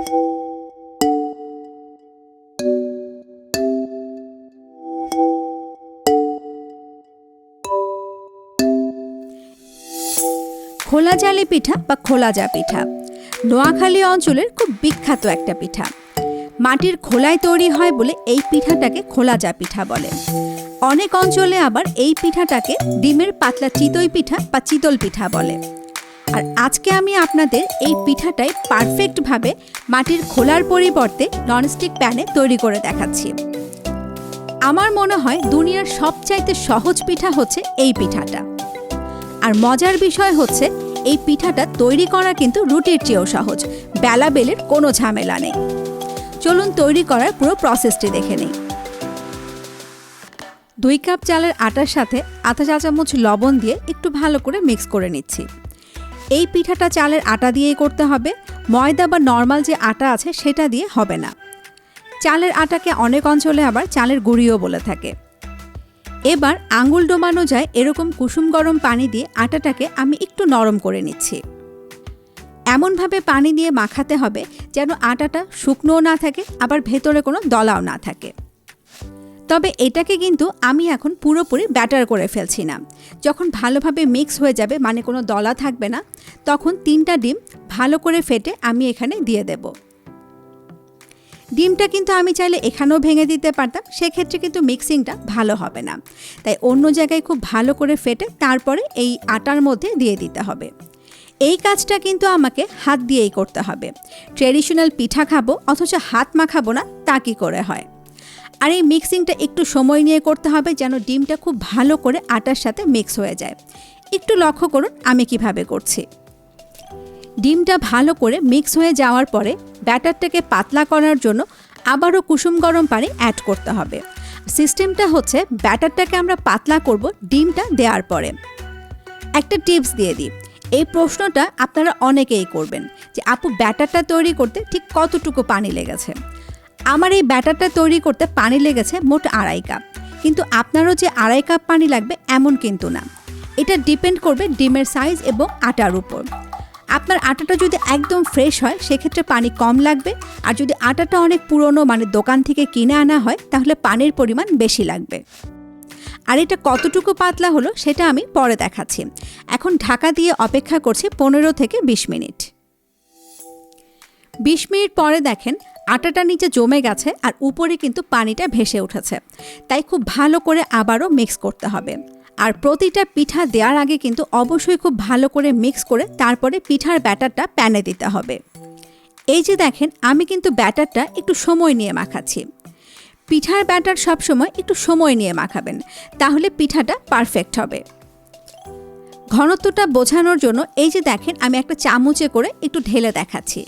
খোলা জালি পিঠা বা খোলা জা পিঠা নোয়াখালী অঞ্চলের খুব বিখ্যাত একটা পিঠা। মাটির খোলায় তৈরি হয় বলে এই পিঠাটাকে খোলা জা পিঠা বলে। অনেক অঞ্চলে আবার এই পিঠাটাকে ডিমের পাতলা চিতই পিঠা বা চিতল পিঠা বলে। আর আজকে আমি আপনাদের এই পিঠাটাই পারফেক্টভাবে মাটির খোলার পরিবর্তে ননস্টিক প্যানে তৈরি করে দেখাচ্ছি। আমার মনে হয় দুনিয়ার সবচাইতে সহজ পিঠা হচ্ছে এই পিঠাটা। আর মজার বিষয় হচ্ছে এই পিঠাটা তৈরি করা কিন্তু রুটির চেয়েও সহজ, বেলা বেলের কোনো ঝামেলা নেই। চলুন তৈরি করার পুরো প্রসেসটি দেখে নিই। 2 কাপ চালের আটার সাথে আধা চা চামচ লবণ দিয়ে একটু ভালো করে মিক্স করে নিচ্ছি। এই পিঠাটা চালের আটা দিয়েই করতে হবে, ময়দা বা নর্মাল যে আটা আছে সেটা দিয়ে হবে না। চালের আটাকে অনেক অঞ্চলে আবার চালের গুঁড়িও বলে থাকে। এবার আঙুল ডোবানো যায় এরকম কুসুম গরম পানি দিয়ে আটাটাকে আমি একটু নরম করে নিচ্ছি। এমনভাবে পানি দিয়ে মাখাতে হবে যেন আটাটা শুকনোও না থাকে, আবার ভেতরে কোনো দলাও না থাকে। তবে এটাকে কিন্তু আমি এখন পুরোপুরি ব্যাটার করে ফেলছি না। যখন ভালোভাবে মিক্স হয়ে যাবে, মানে কোনো দলা থাকবে না, তখন 3টা ডিম ভালো করে ফেটে আমি এখানে দিয়ে দেব। ডিমটা কিন্তু আমি চাইলে এখানেও ভেঙে দিতে পারতাম, সেক্ষেত্রে কিন্তু মিক্সিংটা ভালো হবে না। তাই অন্য জায়গায় খুব ভালো করে ফেটে তারপরে এই আটার মধ্যে দিয়ে দিতে হবে। এই কাজটা কিন্তু আমাকে হাত দিয়েই করতে হবে। ট্রেডিশনাল পিঠা খাবো অথচ হাত মাখাবো না, তা কি করে হয়? আর এই মিক্সিংটা একটু সময় নিয়ে করতে হবে যেন ডিমটা খুব ভালো করে আটার সাথে মিক্স হয়ে যায়। একটু লক্ষ্য করুন আমি কিভাবে করছি। ডিমটা ভালো করে মিক্স হয়ে যাওয়ার পরে ব্যাটারটাকে পাতলা করার জন্য আবারও কুসুম গরম পানি অ্যাড করতে হবে। সিস্টেমটা হচ্ছে ব্যাটারটাকে আমরা পাতলা করব ডিমটা দেওয়ার পরে। একটা টিপস দিয়ে দিই, এই প্রশ্নটা আপনারা অনেকেই করবেন যে আপু ব্যাটারটা তৈরি করতে ঠিক কতটুকু পানি লেগেছে। আমার এই ব্যাটারটা তৈরি করতে পানি লেগেছে মোট 2.5 কাপ, কিন্তু আপনারও যে 2.5 কাপ পানি লাগবে এমন কিন্তু না। এটা ডিপেন্ড করবে ডিমের সাইজ এবং আটার উপর। আপনার আটাটা যদি একদম ফ্রেশ হয় সেক্ষেত্রে পানি কম লাগবে, আর যদি আটাটা অনেক পুরনো মানে দোকান থেকে কিনে আনা হয় তাহলে পানির পরিমাণ বেশি লাগবে। আর এটা কতটুকু পাতলা হলো সেটা আমি পরে দেখাচ্ছি। এখন ঢাকা দিয়ে অপেক্ষা করছি 15 থেকে 20 মিনিট। 20 মিনিট পরে দেখেন আটাটা নিচে জমে গেছে আর উপরে কিন্তু পানিটা ভেসে উঠেছে। তাই খুব ভালো করে আবারও মিক্স করতে হবে। আর প্রতিটা পিঠা দেওয়ার আগে কিন্তু অবশ্যই খুব ভালো করে মিক্স করে তারপরে পিঠার ব্যাটারটা প্যানে দিতে হবে। এই যে দেখেন আমি কিন্তু ব্যাটারটা একটু সময় নিয়ে মাখাচ্ছি। পিঠার ব্যাটার সবসময় একটু সময় নিয়ে মাখাবেন, তাহলে পিঠাটা পারফেক্ট হবে। ঘনত্বটা বোঝানোর জন্য এই যে দেখেন আমি একটা চামচে করে একটু ঢেলে দেখাচ্ছি।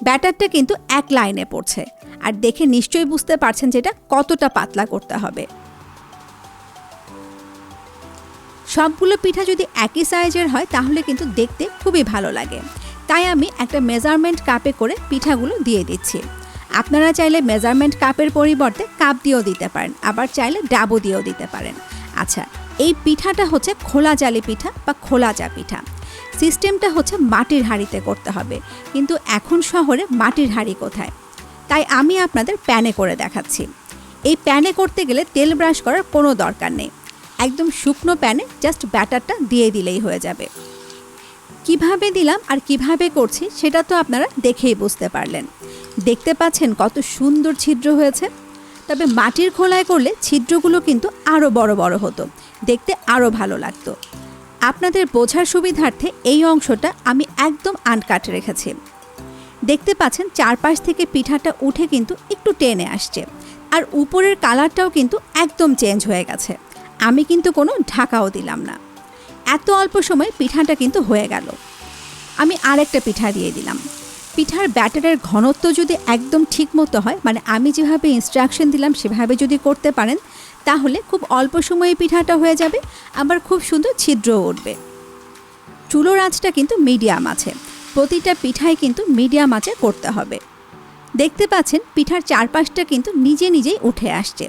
ব্যাটারটা কিন্তু এক লাইনে পড়ছে, আর দেখে নিশ্চয়ই বুঝতে পারছেন যে এটা কতটা পাতলা করতে হবে। সবগুলো পিঠা যদি একই সাইজের হয় তাহলে কিন্তু দেখতে খুবই ভালো লাগে। তাই আমি একটা মেজারমেন্ট কাপে করে পিঠাগুলো দিয়ে দিচ্ছি। আপনারা চাইলে মেজারমেন্ট কাপের পরিবর্তে কাপ দিয়েও দিতে পারেন, আবার চাইলে ডাবও দিয়েও দিতে পারেন। আচ্ছা, এই পিঠাটা হচ্ছে খোলা জালি পিঠা বা খোলা জা পিঠা। সিস্টেমটা হচ্ছে মাটির হাঁড়িতে করতে হবে, কিন্তু এখন শহরে মাটির হাঁড়ি কোথায়? তাই আমি আপনাদের প্যানে করে দেখাচ্ছি। এই প্যানে করতে গেলে তেল ব্রাশ করার কোনো দরকার নেই। একদম শুকনো প্যানে জাস্ট ব্যাটারটা দিয়ে দিলেই হয়ে যাবে। কিভাবে দিলাম আর কিভাবে করছি সেটা তো আপনারা দেখেই বুঝতে পারলেন। দেখতে পাচ্ছেন কত সুন্দর ছিদ্র হয়েছে। তবে মাটির খোলায় করলে ছিদ্রগুলো কিন্তু আরও বড় বড় হতো, দেখতে আরও ভালো লাগতো। আপনাদের বোঝার সুবিধার্থে এই অংশটা আমি একদম আনকাট রেখেছি। দেখতে পাচ্ছেন চারপাশ থেকে পিঠাটা উঠে কিন্তু একটু টেনে আসছে, আর উপরের কালারটাও কিন্তু একদম চেঞ্জ হয়ে গেছে। আমি কিন্তু কোনো ঢাকাও দিলাম না। এত অল্প সময় পিঠাটা কিন্তু হয়ে গেল। আমি আরেকটা পিঠা দিয়ে দিলাম। পিঠার ব্যাটারের ঘনত্ব যদি একদম ঠিক মতো হয়, মানে আমি যেভাবে ইনস্ট্রাকশন দিলাম সেভাবে যদি করতে পারেন, তাহলে খুব অল্প সময়ে পিঠাটা হয়ে যাবে, আবার খুব সুন্দর ছিদ্রও উঠবে। চুলোর আঁচটা কিন্তু মিডিয়াম আছে। প্রতিটা পিঠাই কিন্তু মিডিয়াম আঁচে করতে হবে। দেখতে পাচ্ছেন পিঠার চারপাশটা কিন্তু নিজে নিজেই উঠে আসছে।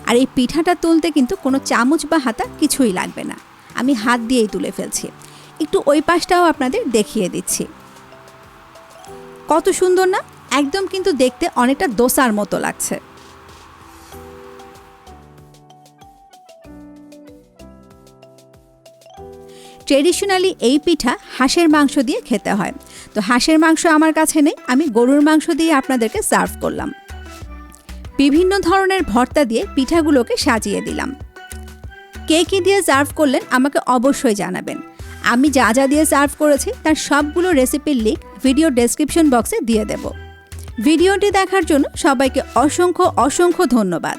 আর এই পিঠাটা তুলতে কিন্তু কোনো চামচ বা হাতা কিছুই লাগবে না। আমি হাত দিয়েই তুলে ফেলছি। একটু ওই পাশটাও আপনাদের দেখিয়ে দিচ্ছি। কত সুন্দর না, একদম কিন্তু দেখতে অনেকটা দোসার মতো লাগছে। ট্রেডিশনালি এই পিঠা হাঁসের মাংস দিয়ে খেতে হয়, তো হাঁসের মাংস আমার কাছে নেই, আমি গরুর মাংস দিয়ে আপনাদেরকে সার্ভ করলাম। বিভিন্ন ধরনের ভর্তা দিয়ে পিঠাগুলোকে সাজিয়ে দিলাম। কে কী দিয়ে সার্ভ করলেন আমাকে অবশ্যই জানাবেন। আমি যা যা দিয়ে সার্ভ করেছি তার সবগুলো রেসিপির লিঙ্ক ভিডিও ডেসক্রিপশন বক্সে দিয়ে দেব। ভিডিওটি দেখার জন্য সবাইকে অসংখ্য ধন্যবাদ।